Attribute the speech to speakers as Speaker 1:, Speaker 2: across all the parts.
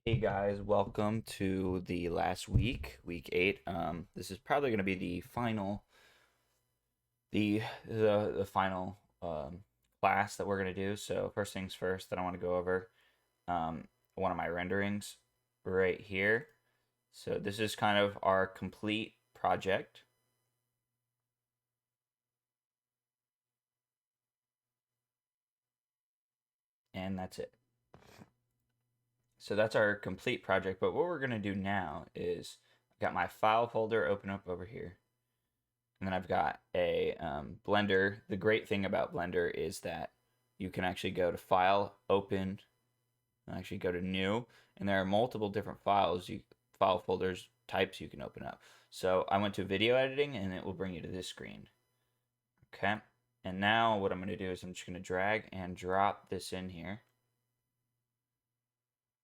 Speaker 1: Hey guys, welcome to the last week, week 8. This is probably going to be the final, the final class that we're going to do. So first things first, that I want to go over one of my renderings right here. So this is kind of our complete project, and that's it. So that's our complete project. But what we're going to do now is I've got my file folder open up over here. And then I've got a Blender. The great thing about Blender is that you can actually go to File, Open, and actually go to New, and there are multiple different file folders types you can open up. So I went to Video Editing, and it will bring you to this screen. Okay, and now what I'm going to do is I'm just going to drag and drop this in here.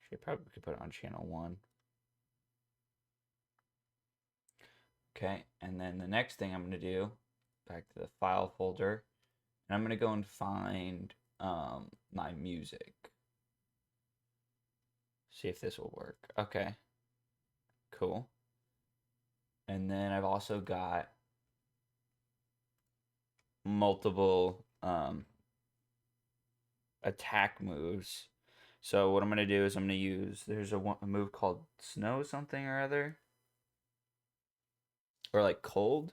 Speaker 1: Actually, I probably could put it on channel 1. Okay, and then the next thing I'm going to do, back to the file folder, and I'm going to go and find my music. See if this will work. Okay, cool. And then I've also got multiple attack moves. So what I'm going to do is I'm going to use, there's a move called Snow something or other. Or like Cold.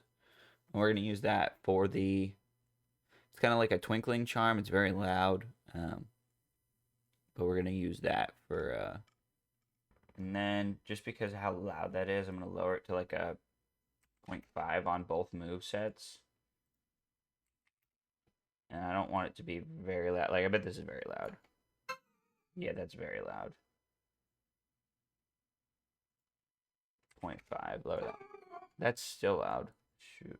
Speaker 1: And we're going to use that for it's kind of like a twinkling charm. It's very loud. But we're going to use that for, and then just because of how loud that is, I'm going to lower it to like a 0.5 on both move sets. And I don't want it to be very loud. Like, I bet this is very loud. Yeah, that's very loud. 0.5, lower that. That's still loud. Shoot.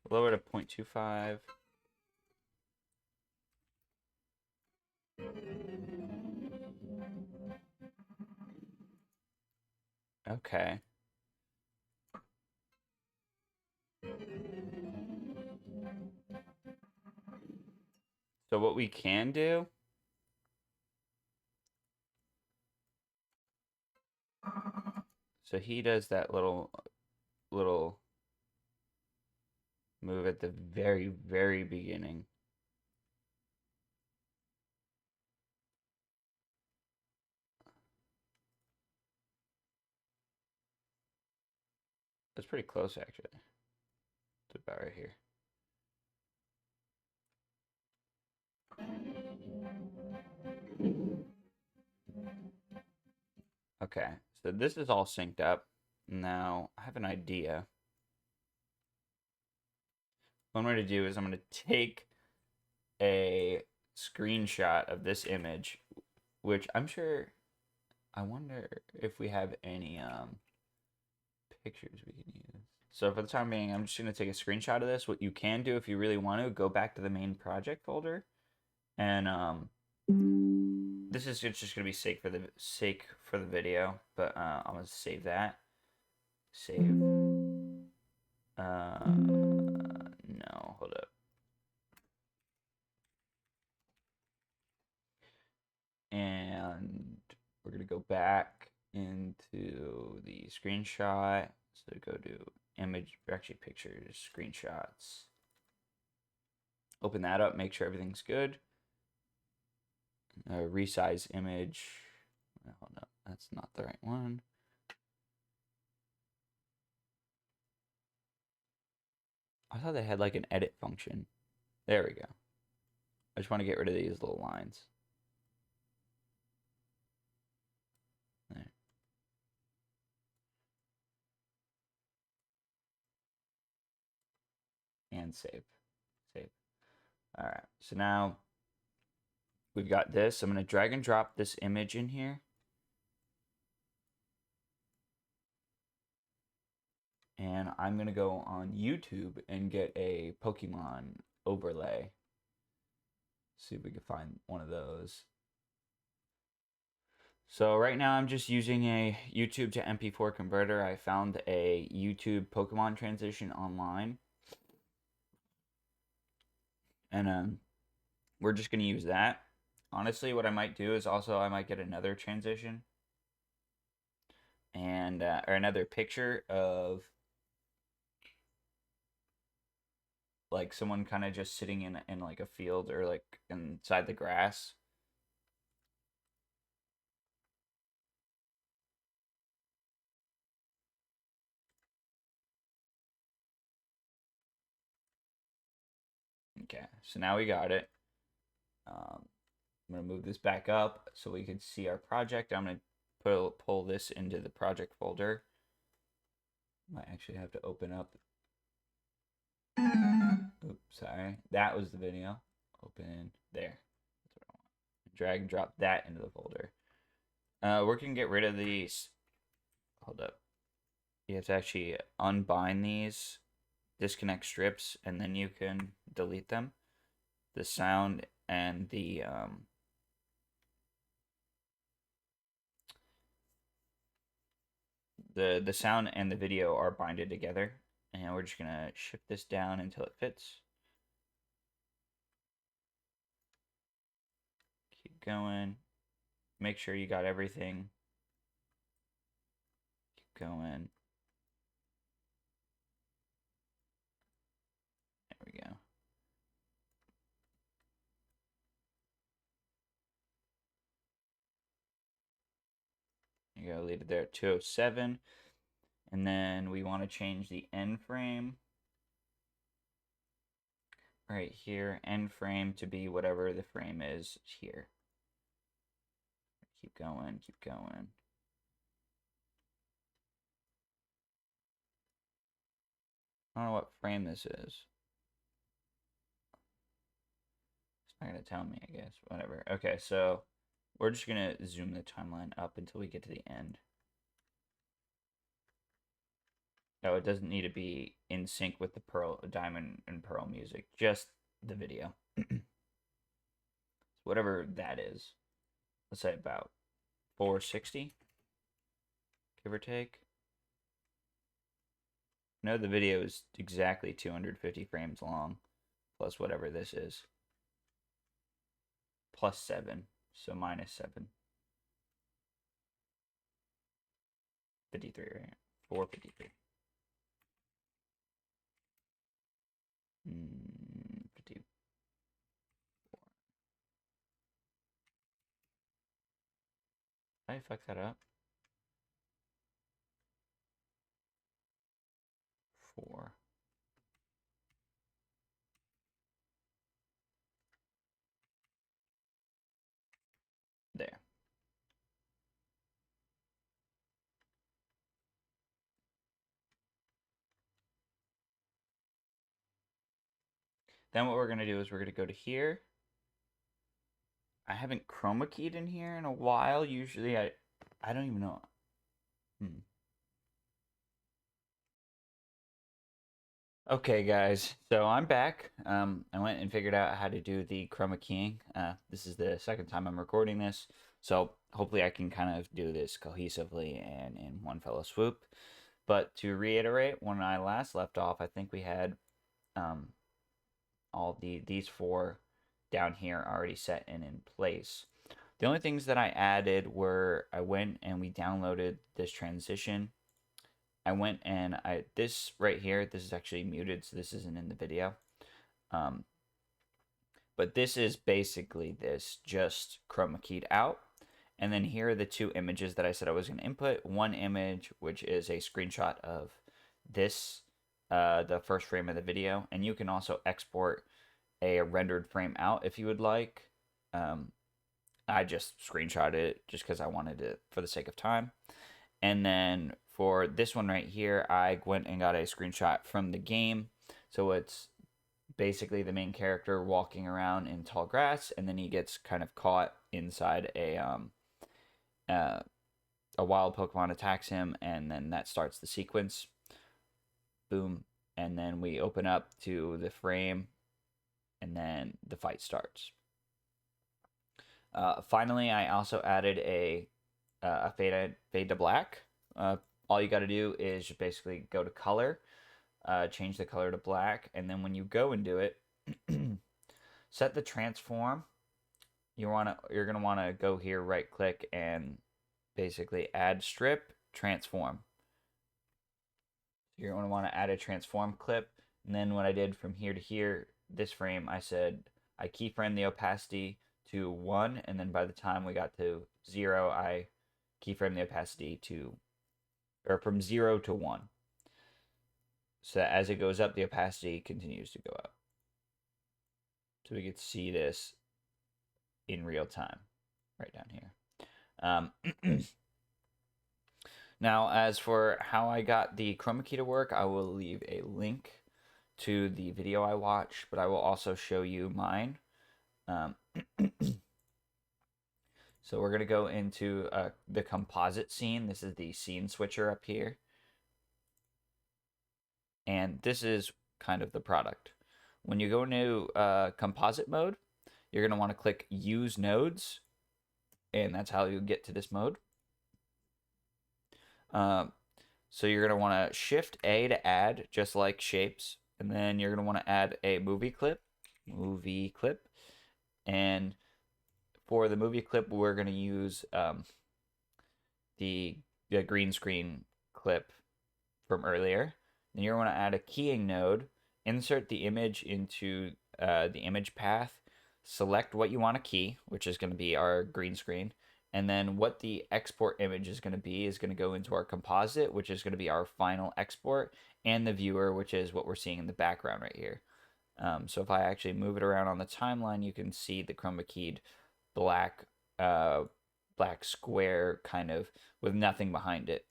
Speaker 1: Lower to 0.25. Okay. So what we can do, so he does that little move at the very beginning. That's pretty close actually. It's about right here. Okay, so this is all synced up. Now I have an idea. What I'm going to do is I'm going to take a screenshot of this image, which I'm sure, I wonder if we have any pictures we can use. So for the time being, I'm just going to take a screenshot of this. What you can do if you really want to, go back to the main project folder, and this is just going to be sake for the video, but I'm going to save that. Save. No, hold up. And we're going to go back into the screenshot. So go to image, actually pictures, screenshots. Open that up, make sure everything's good. Resize image. Oh no, that's not the right one. I thought they had like an edit function. There we go. I just want to get rid of these little lines. There. And save. Save. All right. So now we've got this. I'm going to drag and drop this image in here. And I'm going to go on YouTube and get a Pokemon overlay. See if we can find one of those. So right now I'm just using a YouTube to MP4 converter. I found a YouTube Pokemon transition online. And we're just going to use that. Honestly, what I might do is also I might get another transition and or another picture of like someone kind of just sitting in like a field or like inside the grass. Okay, so now we got it. I'm gonna move this back up so we can see our project. I'm gonna pull this into the project folder. Might actually have to open up. Oops, sorry. That was the video. Open there. That's what I want. Drag and drop that into the folder. We can get rid of these. Hold up. You have to actually unbind these, disconnect strips, and then you can delete them. The sound and the sound and the video are binded together, and we're just gonna shift this down until it fits. Keep going. Make sure you got everything. Keep going. There we go. You gotta leave it there at 207. And then we want to change the end frame right here, end frame to be whatever the frame is here. Keep going, keep going. I don't know what frame this is. It's not gonna tell me, I guess. Whatever. Okay, so we're just gonna zoom the timeline up until we get to the end. No, it doesn't need to be in sync with the diamond and pearl music, just the video. Whatever that is. Let's say about 460, give or take. No, the video is exactly 250 frames long, plus whatever this is. Plus 7, so minus 7. 53, right? 453. 54. Did I fuck that up? 4. There. Then what we're going to do is we're going to go to here. I haven't chroma keyed in here in a while. Usually I don't even know. Okay, guys, so I'm back. I went and figured out how to do the chroma keying. This is the second time I'm recording this, so hopefully I can kind of do this cohesively and in one fell swoop. But to reiterate, when I last left off, I think we had all these 4 down here already set and in place. The only things that I added were I went and we downloaded this transition. I went and this right here, this is actually muted, so this isn't in the video. But this is basically this just chroma keyed out. And then here are the 2 images that I said I was going to input. One image, which is a screenshot of this, the first frame of the video. And you can also export a rendered frame out if you would like. I just screenshotted it just because I wanted it for the sake of time. And then for this one right here, I went and got a screenshot from the game. So it's basically the main character walking around in tall grass, and then he gets kind of caught inside a wild Pokemon attacks him, and then that starts the sequence. Boom. And then we open up to the frame, and then the fight starts. Finally, I also added a fade to black. All you got to do is just basically go to color, change the color to black, and then when you go and do it, set the transform. You're gonna want to go here, right click, and basically add strip, transform. You're going to want to add a transform clip. And then what I did from here to here, this frame, I said I keyframe the opacity to 1, and then by the time we got to 0, I keyframe the opacity to, or from 0 to 1. So that as it goes up, the opacity continues to go up. So we get to see this in real time, right down here. Now, as for how I got the Chroma Key to work, I will leave a link to the video I watched, but I will also show you mine. So we're going to go into the composite scene. This is the scene switcher up here. And this is kind of the product. When you go into composite mode, you're going to want to click use nodes, and that's how you get to this mode. So you're going to want to shift A to add, just like shapes, and then you're going to want to add a movie clip, and for the movie clip, we're going to use the green screen clip from earlier. Then you're going to add a keying node, insert the image into the image path, select what you want to key, which is going to be our green screen, and then what the export image is going to go into our composite, which is going to be our final export, and the viewer, which is what we're seeing in the background right here. So if I actually move it around on the timeline, you can see the chroma keyed black square kind of with nothing behind it.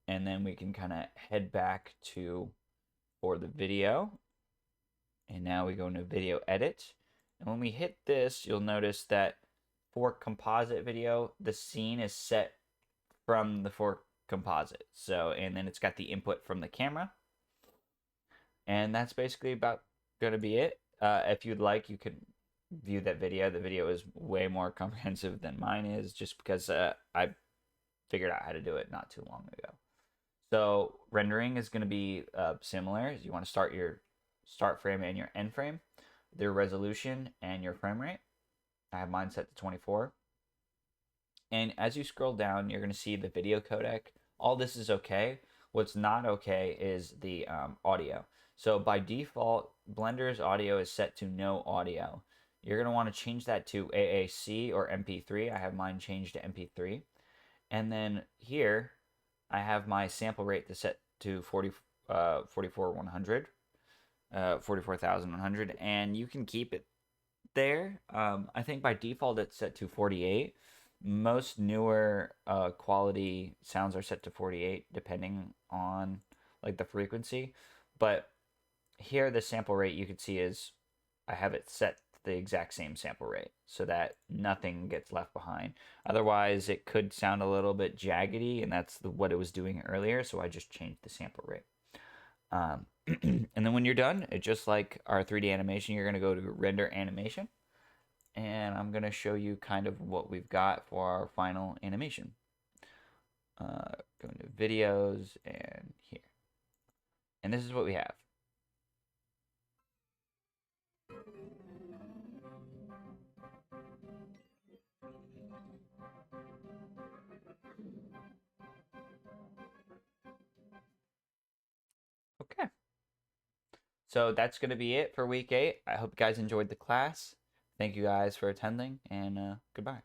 Speaker 1: And then we can kind of head back to for the video. And now we go into video edit. And when we hit this, you'll notice that for composite video, the scene is set from the for composite. So, and then it's got the input from the camera. And that's basically about going to be it. If you'd like, you can view that video. The video is way more comprehensive than mine is, just because I figured out how to do it not too long ago. So rendering is going to be similar. You want to start your start frame and your end frame, their resolution and your frame rate. I have mine set to 24. And as you scroll down, you're going to see the video codec. All this is okay. What's not okay is the audio. So by default, Blender's audio is set to no audio. You're going to want to change that to AAC or MP3. I have mine changed to MP3. And then here, I have my sample rate to set to 44,100, and you can keep it there. I think by default it's set to 48. Most newer quality sounds are set to 48, depending on like the frequency. But here, the sample rate you can see is I have it set the exact same sample rate so that nothing gets left behind. Otherwise, it could sound a little bit jaggedy, and that's what it was doing earlier, so I just changed the sample rate. And then when you're done, it's just like our 3D animation, you're going to go to render animation, and I'm going to show you kind of what we've got for our final animation. Go into videos and here. And this is what we have. Okay. So that's going to be it for week 8. I hope you guys enjoyed the class. Thank you guys for attending, and goodbye.